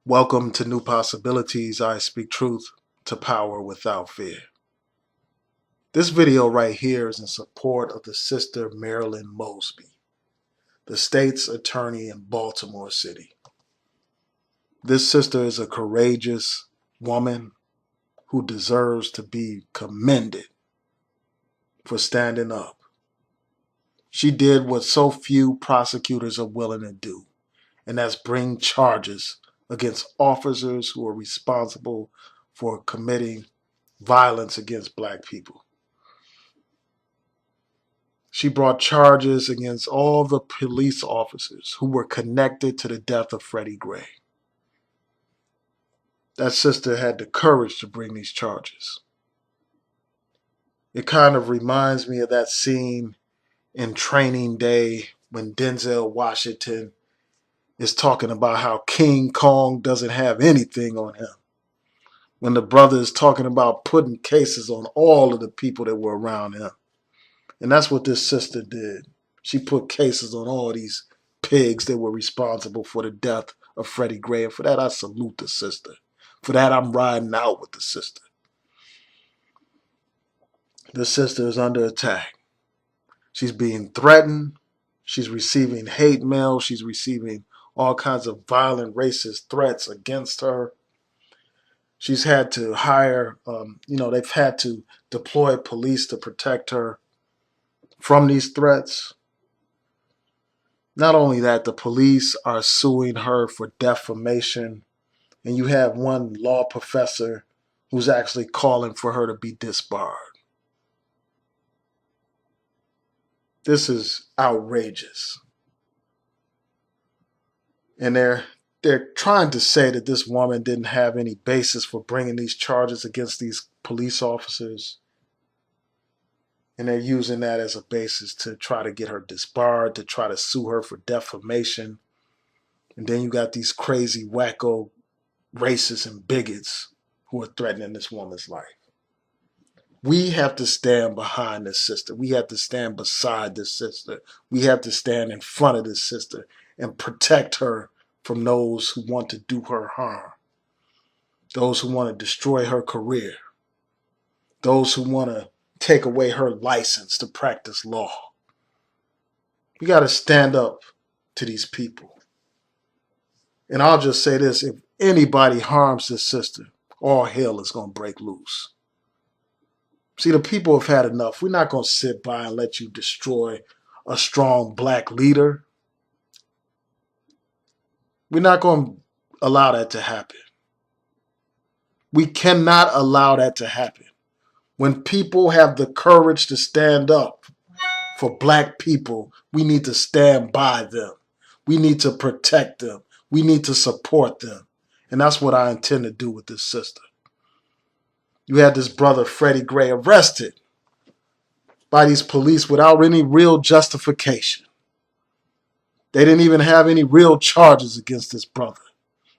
Welcome to New Possibilities. I speak truth to power without fear. This video right here is in support of the sister Marilyn Mosby, the state's attorney in Baltimore City. This sister is a courageous woman who deserves to be commended for standing up. She did what so few prosecutors are willing to do, and that's bring charges against officers who are responsible for committing violence against black people. She brought charges against all the police officers who were connected to the death of Freddie Grey. That sister had the courage to bring these charges. It kind of reminds me of that scene in Training Day when Denzel Washington is talking about how King Kong doesn't have anything on him. When the brother is talking about putting cases on all of the people that were around him. And that's what this sister did. She put cases on all these pigs that were responsible for the death of Freddie Grey. And for that, I salute the sister. For that, I'm riding out with the sister. The sister is under attack. She's being threatened. She's receiving hate mail. She's receiving all kinds of violent, racist threats against her. She's had to hire, they've had to deploy police to protect her from these threats. Not only that, the police are suing her for defamation. And you have one law professor who's actually calling for her to be disbarred. This is outrageous. And they're trying to say that this woman didn't have any basis for bringing these charges against these police officers. And they're using that as a basis to try to get her disbarred, to try to sue her for defamation. And then you got these crazy, wacko, racists and bigots who are threatening this woman's life. We have to stand behind this sister. We have to stand beside this sister. We have to stand in front of this sister and protect her from those who want to do her harm, those who want to destroy her career, those who want to take away her license to practice law. We got to stand up to these people. And I'll just say this, if anybody harms this sister, all hell is going to break loose. See, the people have had enough. We're not going to sit by and let you destroy a strong black leader. We're not going to allow that to happen. We cannot allow that to happen. When people have the courage to stand up for black people, we need to stand by them. We need to protect them. We need to support them. And that's what I intend to do with this sister. You had this brother, Freddie Grey, arrested by these police without any real justification. They didn't even have any real charges against this brother.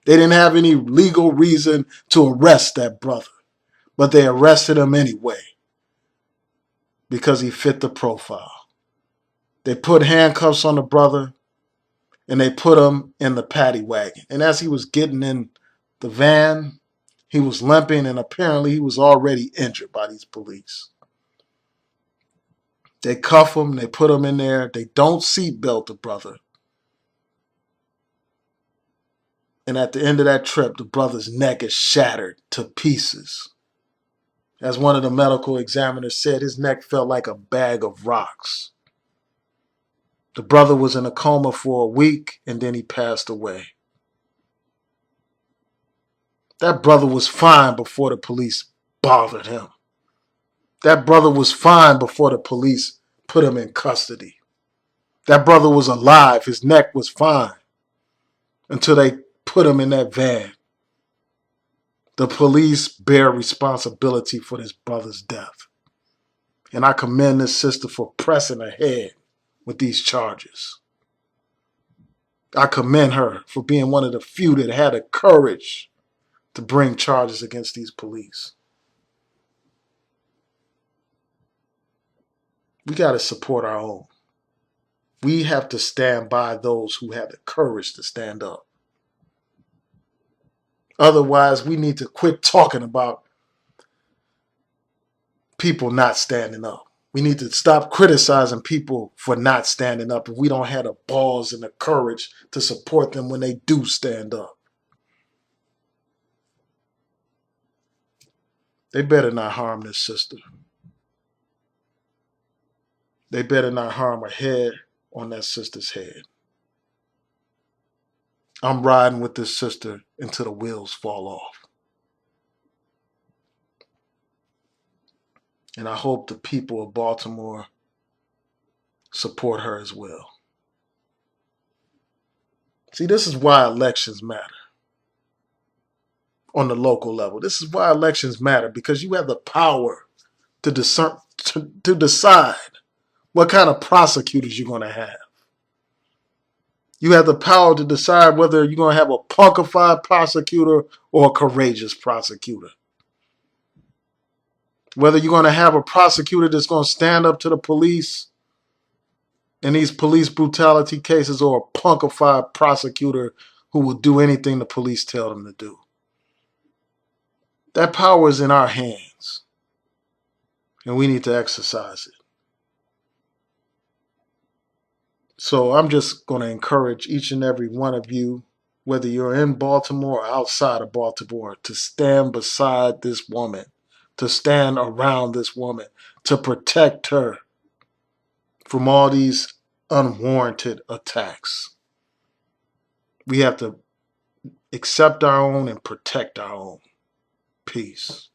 They didn't have any legal reason to arrest that brother. But they arrested him anyway because he fit the profile. They put handcuffs on the brother and they put him in the paddy wagon. And as he was getting in the van, he was limping and apparently he was already injured by these police. They cuff him, they put him in there. They don't seatbelt the brother. And at the end of that trip, the brother's neck is shattered to pieces. As one of the medical examiners said, his neck felt like a bag of rocks. The brother was in a coma for a week and then he passed away. That brother was fine before the police bothered him. That brother was fine before the police put him in custody. That brother was alive. His neck was fine until they put him in that van. The police bear responsibility for this brother's death. And I commend this sister for pressing ahead with these charges. I commend her for being one of the few that had the courage to bring charges against these police. We got to support our own. We have to stand by those who have the courage to stand up. Otherwise, we need to quit talking about people not standing up. We need to stop criticizing people for not standing up if we don't have the balls and the courage to support them when they do stand up. They better not harm this sister. They better not harm a head on that sister's head. I'm riding with this sister until the wheels fall off. And I hope the people of Baltimore support her as well. See, this is why elections matter on the local level. This is why elections matter, because you have the power to decide what kind of prosecutors you're going to have. You have the power to decide whether you're going to have a punkified prosecutor or a courageous prosecutor. Whether you're going to have a prosecutor that's going to stand up to the police in these police brutality cases, or a punkified prosecutor who will do anything the police tell them to do. That power is in our hands, and we need to exercise it. So I'm just going to encourage each and every one of you, whether you're in Baltimore or outside of Baltimore, to stand beside this woman, to stand around this woman, to protect her from all these unwarranted attacks. We have to accept our own and protect our own. Peace.